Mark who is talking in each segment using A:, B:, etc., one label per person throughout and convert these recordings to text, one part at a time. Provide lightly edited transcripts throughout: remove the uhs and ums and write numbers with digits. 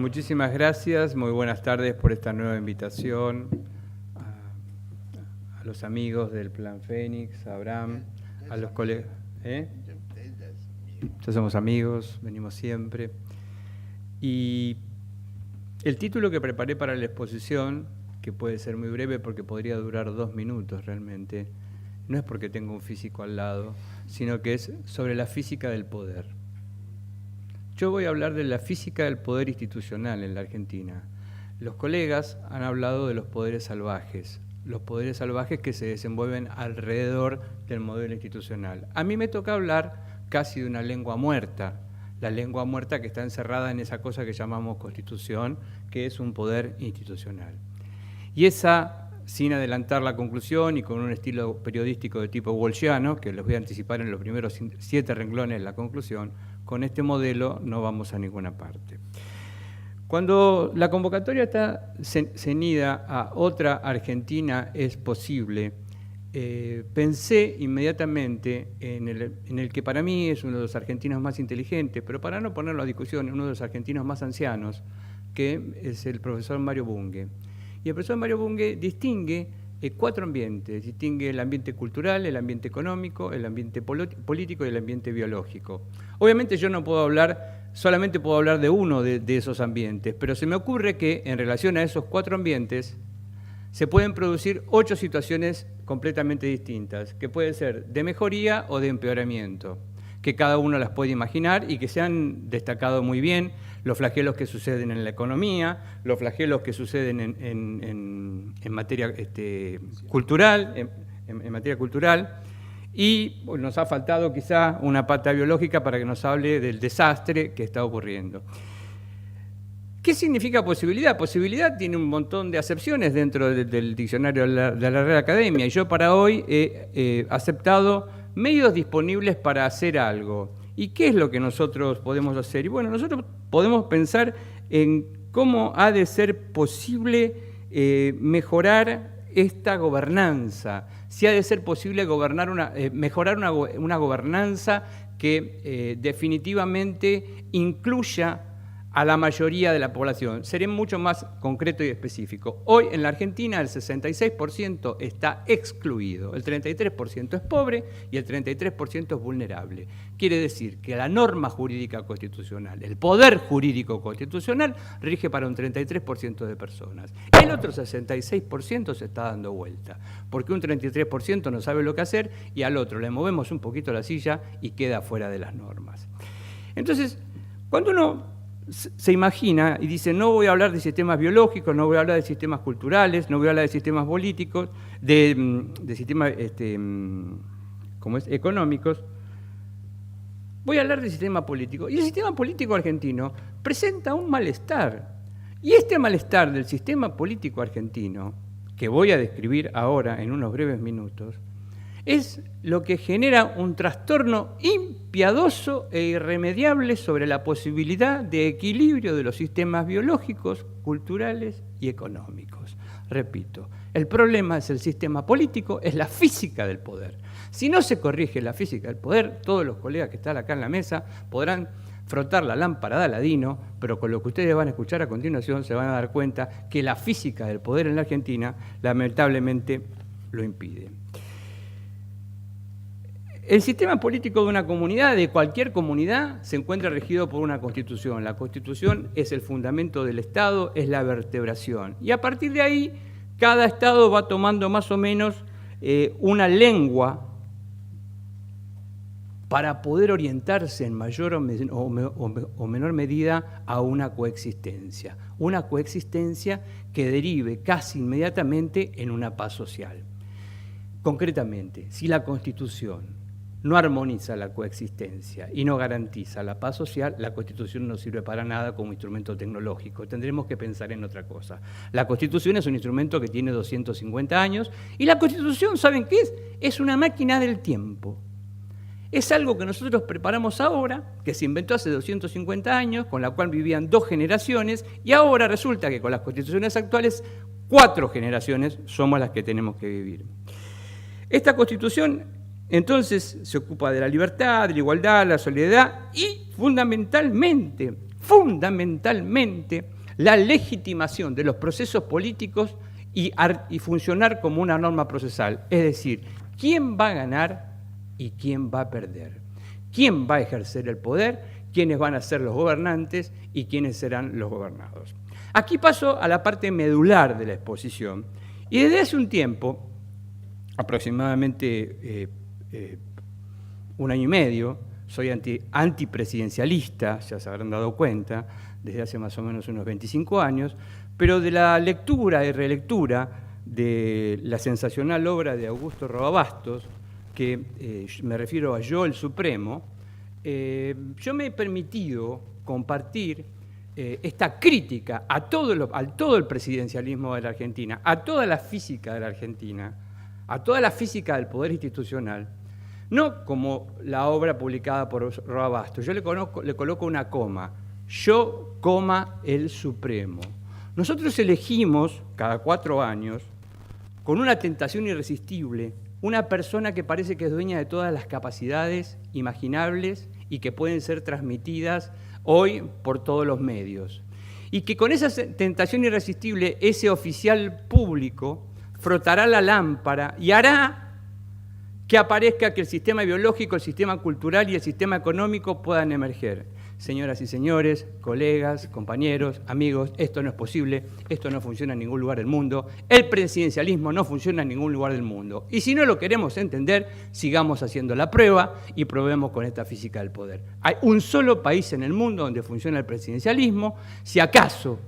A: muchísimas gracias. Muy buenas tardes por esta nueva invitación a los amigos del Plan Fénix, a Abraham, a los colegas. Ya somos amigos, venimos siempre. Y el título que preparé para la exposición, que puede ser muy breve porque podría durar 2 minutos realmente, no es porque tengo un físico al lado, sino que es sobre la física del poder. Yo voy a hablar de la física del poder institucional en la Argentina. Los colegas han hablado de los poderes salvajes que se desenvuelven alrededor del modelo institucional. A mí me toca hablar casi de una lengua muerta, la lengua muerta que está encerrada en esa cosa que llamamos Constitución, que es un poder institucional. Y esa, sin adelantar la conclusión y con un estilo periodístico de tipo walshiano, que les voy a anticipar en los primeros 7 renglones de la conclusión, con este modelo no vamos a ninguna parte. Cuando la convocatoria está ceñida a otra Argentina es posible, pensé inmediatamente en el que para mí es uno de los argentinos más inteligentes, pero para no ponerlo a discusión, uno de los argentinos más ancianos, que es el profesor Mario Bunge. Y el profesor Mario Bunge distingue 4 ambientes, distingue el ambiente cultural, el ambiente económico, el ambiente político y el ambiente biológico. Obviamente yo no puedo hablar, solamente puedo hablar de uno de esos ambientes, pero se me ocurre que en relación a esos 4 ambientes se pueden producir 8 situaciones completamente distintas, que pueden ser de mejoría o de empeoramiento, que cada uno las puede imaginar y que se han destacado muy bien, los flagelos que suceden en la economía, los flagelos que suceden en materia cultural, en materia cultural, y nos ha faltado quizá una pata biológica para que nos hable del desastre que está ocurriendo. ¿Qué significa posibilidad? Posibilidad tiene un montón de acepciones dentro del diccionario de la Real Academia, y yo para hoy he aceptado medios disponibles para hacer algo. ¿Y qué es lo que nosotros podemos hacer? Y bueno, nosotros podemos pensar en cómo ha de ser posible mejorar esta gobernanza, si ha de ser posible mejorar una gobernanza que definitivamente incluya a la mayoría de la población. Seré mucho más concreto y específico. Hoy en la Argentina el 66% está excluido, el 33% es pobre y el 33% es vulnerable. Quiere decir que la norma jurídica constitucional, el poder jurídico constitucional, rige para un 33% de personas. El otro 66% se está dando vuelta, porque un 33% no sabe lo que hacer y al otro le movemos un poquito la silla y queda fuera de las normas. Entonces, cuando uno se imagina y dice, no voy a hablar de sistemas biológicos, no voy a hablar de sistemas culturales, no voy a hablar de sistemas políticos, de sistemas económicos, voy a hablar del sistema político. Y el sistema político argentino presenta un malestar. Y este malestar del sistema político argentino, que voy a describir ahora en unos breves minutos, es lo que genera un trastorno impiadoso e irremediable sobre la posibilidad de equilibrio de los sistemas biológicos, culturales y económicos. Repito, el problema es el sistema político, es la física del poder. Si no se corrige la física del poder, todos los colegas que están acá en la mesa podrán frotar la lámpara de Aladino, pero con lo que ustedes van a escuchar a continuación se van a dar cuenta que la física del poder en la Argentina lamentablemente lo impide. El sistema político de una comunidad, de cualquier comunidad, se encuentra regido por una Constitución. La Constitución es el fundamento del Estado, es la vertebración. Y a partir de ahí, cada Estado va tomando más o menos una lengua para poder orientarse en mayor o menor medida a una coexistencia. Una coexistencia que derive casi inmediatamente en una paz social. Concretamente, si la Constitución no armoniza la coexistencia y no garantiza la paz social, la Constitución no sirve para nada como instrumento tecnológico. Tendremos que pensar en otra cosa. La Constitución es un instrumento que tiene 250 años y la Constitución, ¿saben qué es? Es una máquina del tiempo. Es algo que nosotros preparamos ahora, que se inventó hace 250 años, con la cual vivían 2 generaciones, y ahora resulta que con las constituciones actuales 4 generaciones somos las que tenemos que vivir. Esta Constitución entonces se ocupa de la libertad, de la igualdad, la solidaridad y fundamentalmente, la legitimación de los procesos políticos y funcionar como una norma procesal. Es decir, quién va a ganar y quién va a perder. Quién va a ejercer el poder, quiénes van a ser los gobernantes y quiénes serán los gobernados. Aquí paso a la parte medular de la exposición. Y desde hace un tiempo, aproximadamente un año y medio, soy antipresidencialista, ya se habrán dado cuenta, desde hace más o menos unos 25 años, pero de la lectura y relectura de la sensacional obra de Augusto Roa-Bastos, que me refiero a Yo, el Supremo, yo me he permitido compartir esta crítica a todo el presidencialismo de la Argentina, a toda la física de la Argentina, a toda la física del poder institucional, no como la obra publicada por Roa-Bastos. Yo le coloco una coma. Yo, el Supremo. Nosotros elegimos, cada 4 años, con una tentación irresistible, una persona que parece que es dueña de todas las capacidades imaginables y que pueden ser transmitidas hoy por todos los medios. Y que con esa tentación irresistible, ese oficial público frotará la lámpara y hará que aparezca que el sistema biológico, el sistema cultural y el sistema económico puedan emerger. Señoras y señores, colegas, compañeros, amigos, esto no es posible, esto no funciona en ningún lugar del mundo, el presidencialismo no funciona en ningún lugar del mundo. Y si no lo queremos entender, sigamos haciendo la prueba y probemos con esta física del poder. Hay un solo país en el mundo donde funciona el presidencialismo, si acaso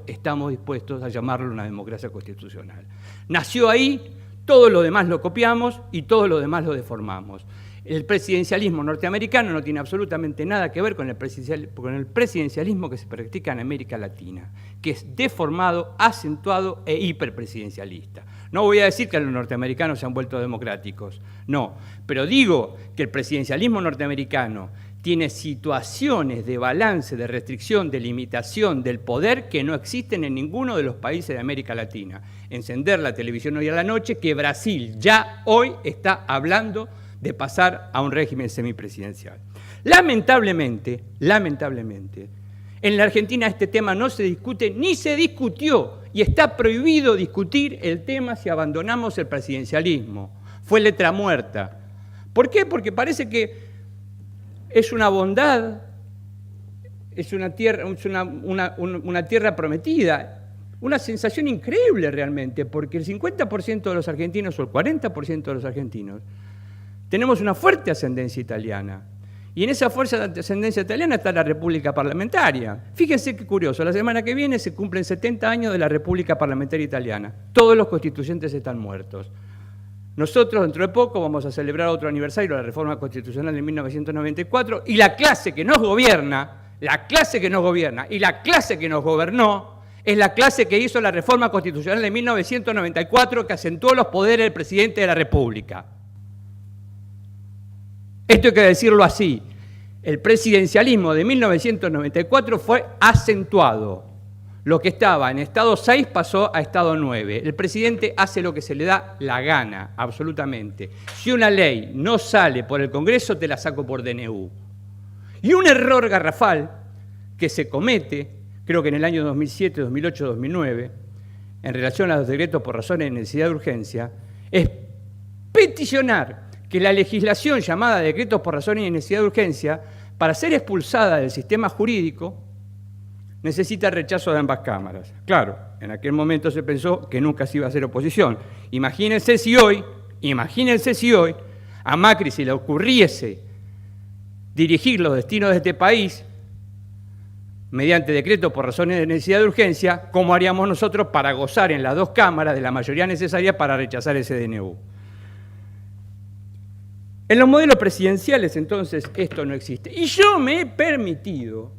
A: estamos dispuestos a llamarlo una democracia constitucional. Nació ahí, todo lo demás lo copiamos y todo lo demás lo deformamos. El presidencialismo norteamericano no tiene absolutamente nada que ver con el presidencialismo que se practica en América Latina, que es deformado, acentuado e hiperpresidencialista. No voy a decir que los norteamericanos se han vuelto democráticos, no, pero digo que el presidencialismo norteamericano tiene situaciones de balance, de restricción, de limitación del poder que no existen en ninguno de los países de América Latina. Encender la televisión hoy a la noche, que Brasil ya hoy está hablando de pasar a un régimen semipresidencial. Lamentablemente, en la Argentina este tema no se discute ni se discutió y está prohibido discutir el tema si abandonamos el presidencialismo. Fue letra muerta. ¿Por qué? Porque parece que es una bondad, es una tierra prometida, una sensación increíble realmente, porque el 50% de los argentinos o el 40% de los argentinos tenemos una fuerte ascendencia italiana. Y en esa fuerte ascendencia italiana está la República Parlamentaria. Fíjense qué curioso, la semana que viene se cumplen 70 años de la República Parlamentaria Italiana. Todos los constituyentes están muertos. Nosotros dentro de poco vamos a celebrar otro aniversario de la Reforma Constitucional de 1994 y la clase que nos gobierna y la clase que nos gobernó es la clase que hizo la Reforma Constitucional de 1994 que acentuó los poderes del presidente de la República. Esto hay que decirlo así. El presidencialismo de 1994 fue acentuado. Lo que estaba en estado 6 pasó a estado 9. El presidente hace lo que se le da la gana, absolutamente. Si una ley no sale por el Congreso, te la saco por DNU. Y un error garrafal que se comete, creo que en el año 2007, 2008, 2009, en relación a los decretos por razones de necesidad de urgencia, es peticionar que la legislación llamada decretos por razones de necesidad de urgencia, para ser expulsada del sistema jurídico, necesita el rechazo de ambas cámaras. Claro, en aquel momento se pensó que nunca se iba a hacer oposición. Imagínense si hoy a Macri se le ocurriese dirigir los destinos de este país mediante decreto por razones de necesidad de urgencia, ¿cómo haríamos nosotros para gozar en las dos cámaras de la mayoría necesaria para rechazar ese DNU? En los modelos presidenciales, entonces, esto no existe. Y yo me he permitido,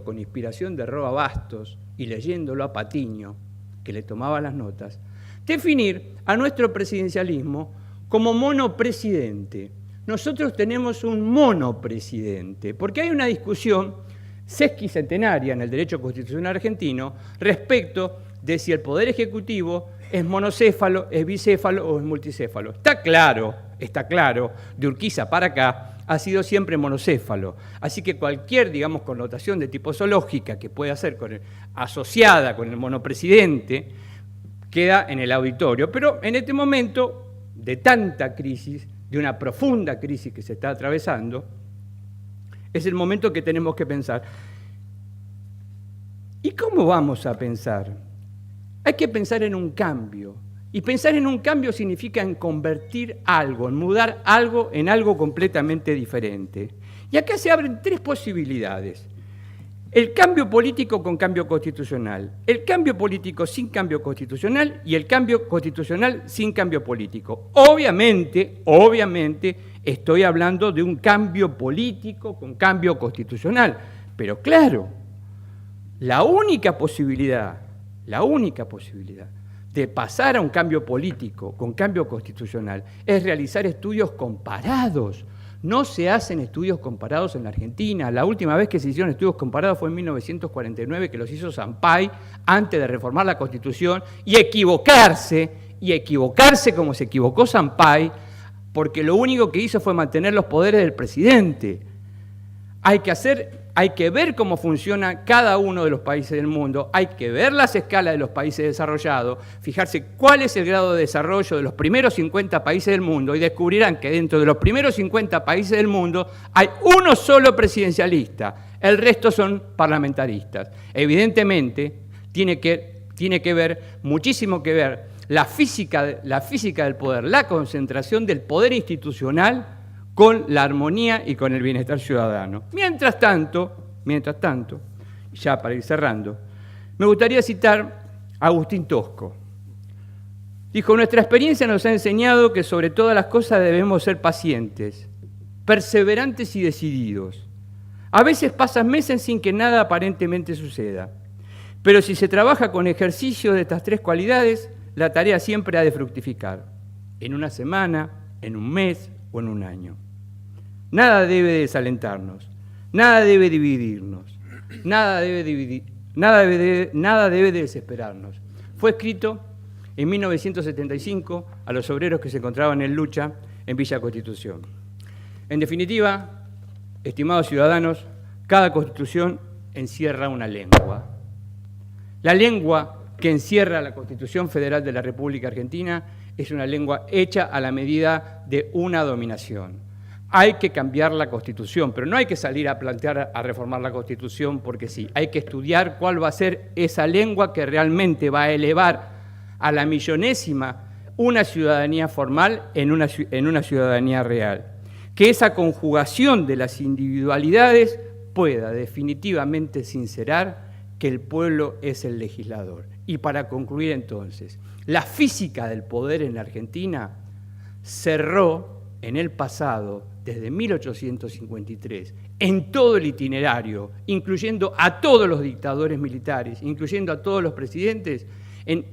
A: con inspiración de Roa-Bastos y leyéndolo a Patiño, que le tomaba las notas, definir a nuestro presidencialismo como monopresidente. Nosotros tenemos un monopresidente, porque hay una discusión sesquicentenaria en el derecho constitucional argentino respecto de si el Poder Ejecutivo es monocéfalo, es bicéfalo o es multicéfalo. Está claro, de Urquiza para acá, ha sido siempre monocéfalo. Así que cualquier, digamos, connotación de tipo zoológica que pueda ser asociada con el monopresidente queda en el auditorio. Pero en este momento de tanta crisis, de una profunda crisis que se está atravesando, es el momento que tenemos que pensar. ¿Y cómo vamos a pensar? Hay que pensar en un cambio. Y pensar en un cambio significa en convertir algo, en mudar algo en algo completamente diferente. Y acá se abren tres posibilidades. El cambio político con cambio constitucional, el cambio político sin cambio constitucional y el cambio constitucional sin cambio político. Obviamente, estoy hablando de un cambio político con cambio constitucional. Pero claro, la única posibilidad de pasar a un cambio político con cambio constitucional es realizar estudios comparados. No se hacen estudios comparados en la Argentina. La última vez que se hicieron estudios comparados fue en 1949, que los hizo Sampay antes de reformar la Constitución, y equivocarse como se equivocó Sampay, porque lo único que hizo fue mantener los poderes del presidente. Hay que ver cómo funciona cada uno de los países del mundo, hay que ver las escalas de los países desarrollados, fijarse cuál es el grado de desarrollo de los primeros 50 países del mundo y descubrirán que dentro de los primeros 50 países del mundo hay uno solo presidencialista, el resto son parlamentaristas. Evidentemente, tiene que ver, muchísimo que ver, la física del poder, la concentración del poder institucional con la armonía y con el bienestar ciudadano. Mientras tanto, ya para ir cerrando, me gustaría citar a Agustín Tosco. Dijo: nuestra experiencia nos ha enseñado que sobre todas las cosas debemos ser pacientes, perseverantes y decididos. A veces pasan meses sin que nada aparentemente suceda, pero si se trabaja con ejercicio de estas tres cualidades, la tarea siempre ha de fructificar, en una semana, en un mes o en un año. Nada debe desalentarnos, nada debe dividirnos, nada debe desesperarnos. Fue escrito en 1975 a los obreros que se encontraban en lucha en Villa Constitución. En definitiva, estimados ciudadanos, cada Constitución encierra una lengua. La lengua que encierra la Constitución Federal de la República Argentina es una lengua hecha a la medida de una dominación. Hay que cambiar la Constitución, pero no hay que salir a plantear a reformar la Constitución porque sí. Hay que estudiar cuál va a ser esa lengua que realmente va a elevar a la millonésima una ciudadanía formal en una ciudadanía real. Que esa conjugación de las individualidades pueda definitivamente sincerar que el pueblo es el legislador. Y para concluir entonces, la física del poder en la Argentina cerró en el pasado, desde 1853, en todo el itinerario, incluyendo a todos los dictadores militares, incluyendo a todos los presidentes, en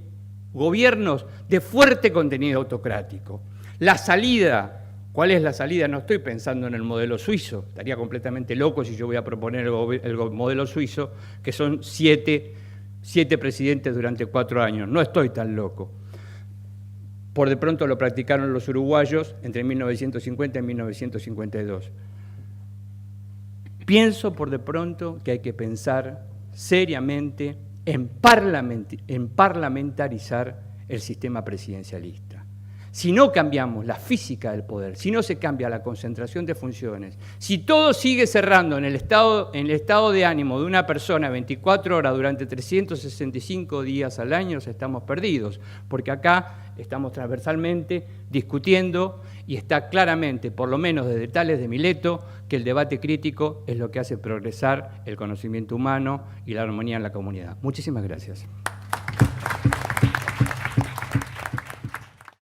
A: gobiernos de fuerte contenido autocrático. La salida, ¿cuál es la salida? No estoy pensando en el modelo suizo, estaría completamente loco si yo voy a proponer el modelo suizo, que son siete presidentes durante 4 años, no estoy tan loco. Por de pronto lo practicaron los uruguayos entre 1950 y 1952. Pienso por de pronto que hay que pensar seriamente en parlamentarizar el sistema presidencialista. Si no cambiamos la física del poder, si no se cambia la concentración de funciones, si todo sigue cerrando en el estado de ánimo de una persona 24 horas durante 365 días al año, estamos perdidos, porque acá estamos transversalmente discutiendo y está claramente, por lo menos desde Tales de Mileto, que el debate crítico es lo que hace progresar el conocimiento humano y la armonía en la comunidad. Muchísimas gracias.